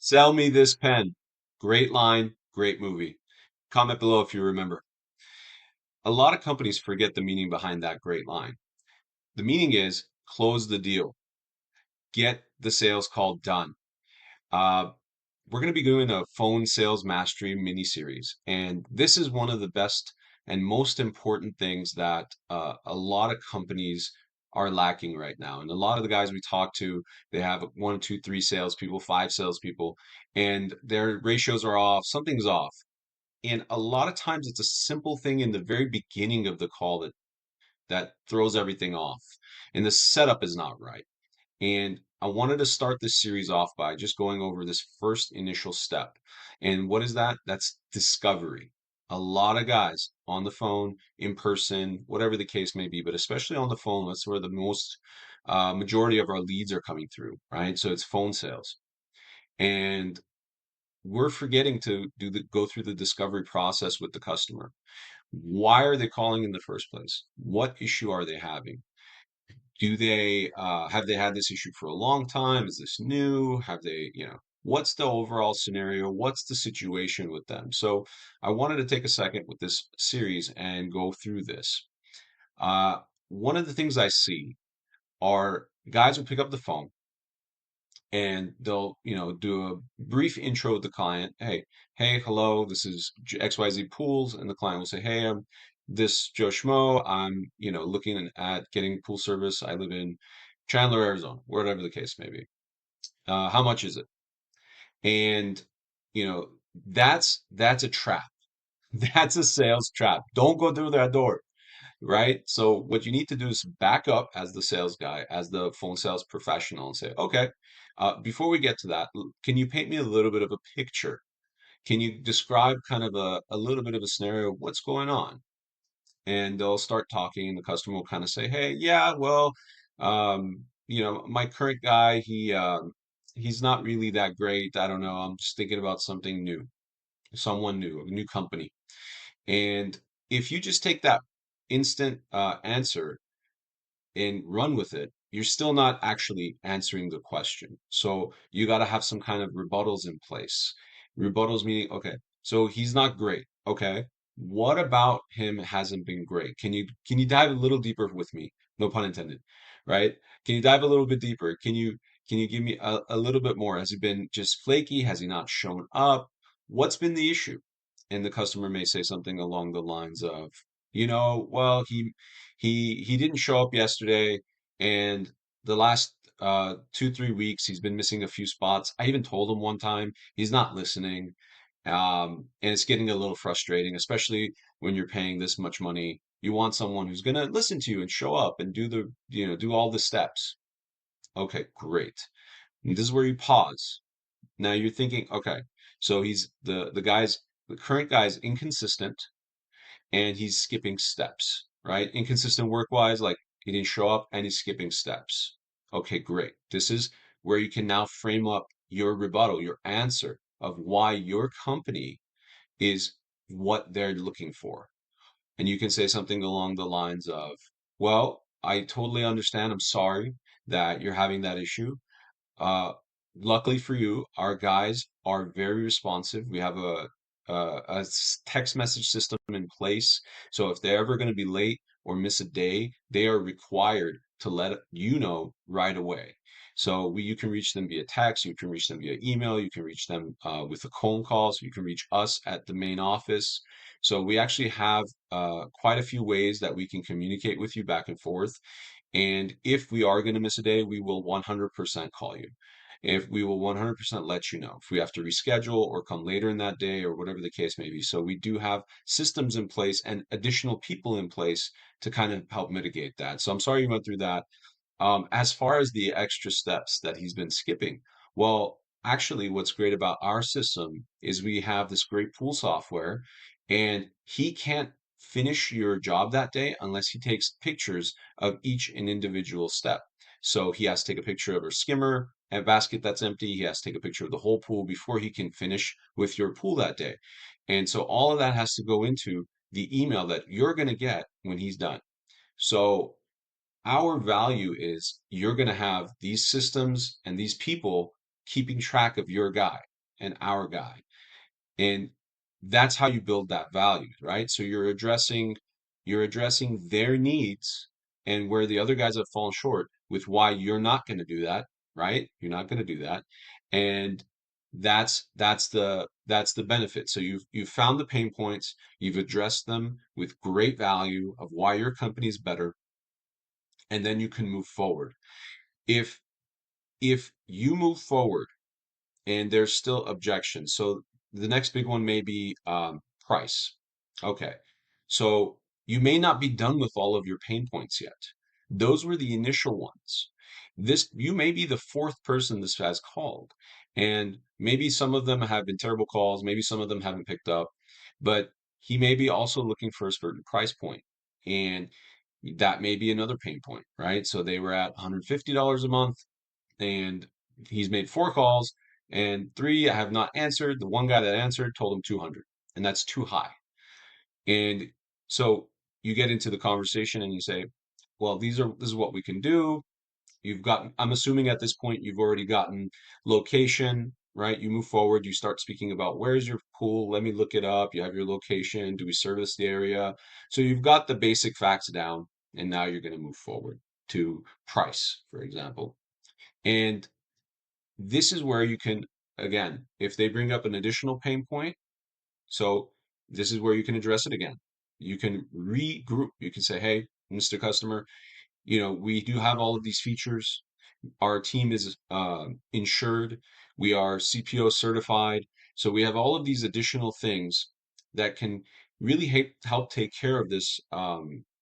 Sell me this pen. Great line, great movie. Comment below if you remember. A lot of companies forget the meaning behind that great line. The meaning is close the deal, get the sales call done. Uh, we're going to be doing a phone sales mastery mini series, and this is one of the best and most important things that a lot of companies are lacking right now. And a lot of the guys we talk to, they have one, two, three salespeople, five salespeople, and their ratios are off. Something's off. And a lot of times it's a simple thing in the very beginning of the call that throws everything off. And the setup is not right. And I wanted to start this series off by just going over this first initial step. And what is that? That's discovery. A lot of guys on the phone, in person, whatever the case may be, but especially on the phone, that's where the most majority of our leads are coming through, right? So it's phone sales. And we're forgetting to go through the discovery process with the customer. Why are they calling in the first place? What issue are they having? Do they have they had this issue for a long time? Is this new? Have they, what's the overall scenario? What's the situation with them? So I wanted to take a second with this series and go through this. One of the things I see are guys will pick up the phone and they'll, do a brief intro with the client. Hey, hello, this is XYZ Pools, and the client will say, hey, I'm this Joe Schmo. I'm, looking at getting pool service. I live in Chandler, Arizona, whatever the case may be. How much is it? And, you know, that's a trap. That's a sales trap. Don't go through that door, right? So what you need to do is back up as the sales guy, as the phone sales professional, and say, okay, before we get to that, can you paint me a little bit of a picture? Can you describe kind of a little bit of a scenario of what's going on? And they'll start talking, and the customer will kind of say, hey, yeah, well, my current guy, he's not really that great. I don't know. I'm just thinking about something new, someone new, a new company. And if you just take that instant answer and run with it, you're still not actually answering the question. So you got to have some kind of rebuttals in place. Rebuttals meaning, okay, so he's not great. Okay, what about him hasn't been great? Can you dive a little deeper with me? No pun intended, right? Can you dive a little bit deeper? Can you give me a little bit more? Has he been just flaky? Has he not shown up? What's been the issue? And the customer may say something along the lines of, well, he didn't show up yesterday, and the last 2, 3 weeks he's been missing a few spots. I even told him one time he's not listening, and it's getting a little frustrating, especially when you're paying this much money. You want someone who's gonna listen to you and show up and do all the steps. Okay, great. And this is where you pause. Now you're thinking, okay, so he's the current guy's inconsistent and he's skipping steps, right? Inconsistent work wise, like he didn't show up and he's skipping steps. Okay, great. This is where you can now frame up your rebuttal, your answer of why your company is what they're looking for. And you can say something along the lines of, well, I totally understand. I'm sorry that you're having that issue. Uh, Luckily for you, our guys are very responsive. We have a text message system in place. So if they're ever going to be late or miss a day, they are required to let you know right away. So you can reach them via text, you can reach them via email, you can reach them with a phone call, so you can reach us at the main office. So we actually have quite a few ways that we can communicate with you back and forth. And if we are going to miss a day, we will 100% call you. If we will 100% let you know if we have to reschedule or come later in that day or whatever the case may be. So we do have systems in place and additional people in place to kind of help mitigate that. So I'm sorry you went through that. As far as the extra steps that he's been skipping, well, actually, what's great about our system is we have this great pool software, and he can't finish your job that day unless he takes pictures of each and individual step. So he has to take a picture of a skimmer, a basket that's empty. He has to take a picture of the whole pool before he can finish with your pool that day. And so all of that has to go into the email that you're going to get when he's done. So our value is you're going to have these systems and these people keeping track of your guy. and our guy. And that's how you build that value, right? So you're addressing their needs and where the other guys have fallen short with why you're not going to do that, right? You're not going to do that. And that's the benefit. So you've found the pain points, you've addressed them with great value of why your company is better, and then you can move forward. If if you move forward and there's still objections. So the next big one may be price. Okay, so you may not be done with all of your pain points yet. Those were the initial ones. This you may be the fourth person this has called, and maybe some of them have been terrible calls. Maybe some of them haven't picked up, but he may be also looking for a certain price point, and that may be another pain point, right? So they were at $150 a month and he's made four calls and three I have not answered. The one guy that answered told him 200, and that's too high. And so you get into the conversation and you say, well, this is what we can do. You've got, I'm assuming at this point you've already gotten location, right? You move forward, you start speaking about where's your pool? Let me look it up. You have your location. Do we service the area? So you've got the basic facts down, and now you're going to move forward to price, for example. And this is where you can, again, if they bring up an additional pain point, so this is where you can address it again. You can regroup. You can say, hey, Mr. Customer, we do have all of these features. Our team is insured. We are CPO certified. So we have all of these additional things that can really help take care of this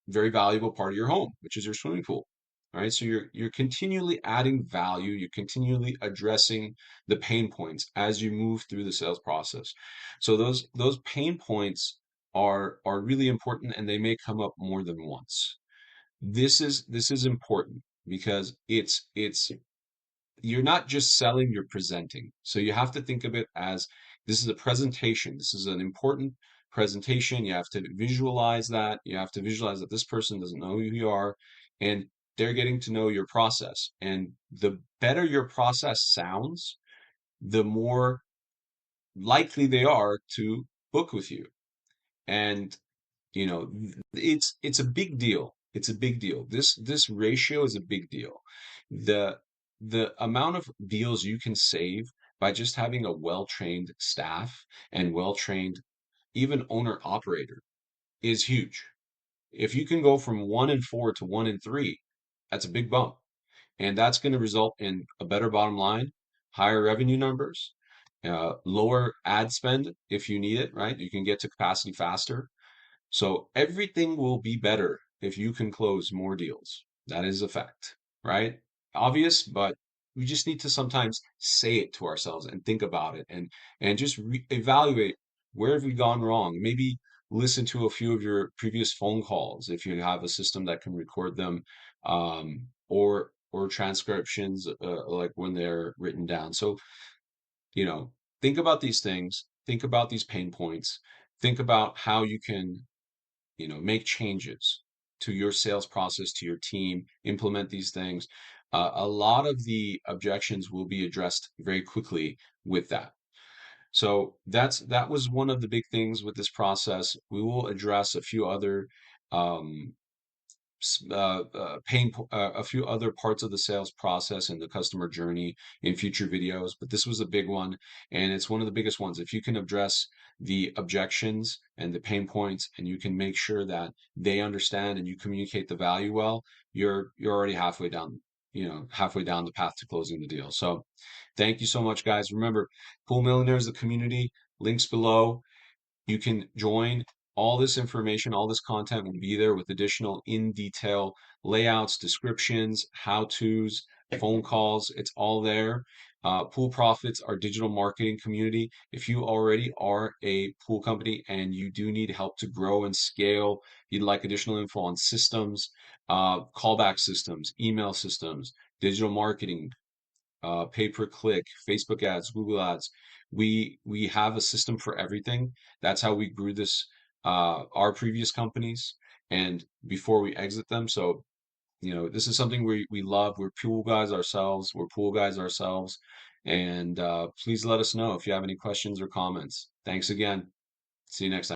very valuable part of your home, which is your swimming pool. All right. So you're continually adding value. You're continually addressing the pain points as you move through the sales process. So those pain points are really important, and they may come up more than once. This is important because it's you're not just selling, you're presenting. So you have to think of it as this is a presentation. This is an important presentation. You have to visualize that. You have to visualize that this person doesn't know who you are and they're getting to know your process. And the better your process sounds, the more likely they are to book with you. And it's a big deal. It's a big deal. This ratio is a big deal. The amount of deals you can save by just having a well-trained staff and well-trained even owner operator is huge. If you can go from 1 in 4 to 1 in 3, that's a big bump. And that's going to result in a better bottom line, higher revenue numbers, lower ad spend if you need it, right? You can get to capacity faster. So everything will be better if you can close more deals. That is a fact, right? Obvious, but we just need to sometimes say it to ourselves and think about it and just evaluate where have we gone wrong. Maybe listen to a few of your previous phone calls if you have a system that can record them, or transcriptions like when they're written down. So think about these things. Think about these pain points. Think about how you can make changes to your sales process, to your team, implement these things. A lot of the objections will be addressed very quickly with that. So that was one of the big things with this process. We will address a few other um, a few other parts of the sales process and the customer journey in future videos, but this was a big one, and it's one of the biggest ones. If you can address the objections and the pain points, and you can make sure that they understand and you communicate the value well, you're already halfway down the path to closing the deal. So, thank you so much, guys. Remember, Pool Millionaires, the community, links below. You can join. All this information, all this content will be there with additional in detail layouts, descriptions, how to's, phone calls. It's all there. Pool Profits, our digital marketing community. If you already are a pool company and you do need help to grow and scale, you'd like additional info on systems, callback systems, email systems, digital marketing, pay per click, Facebook ads, Google ads. We have a system for everything. That's how we grew this our previous companies and before we exit them. So this is something we love. We're pool guys ourselves. And please let us know if you have any questions or comments. Thanks again. See you next time.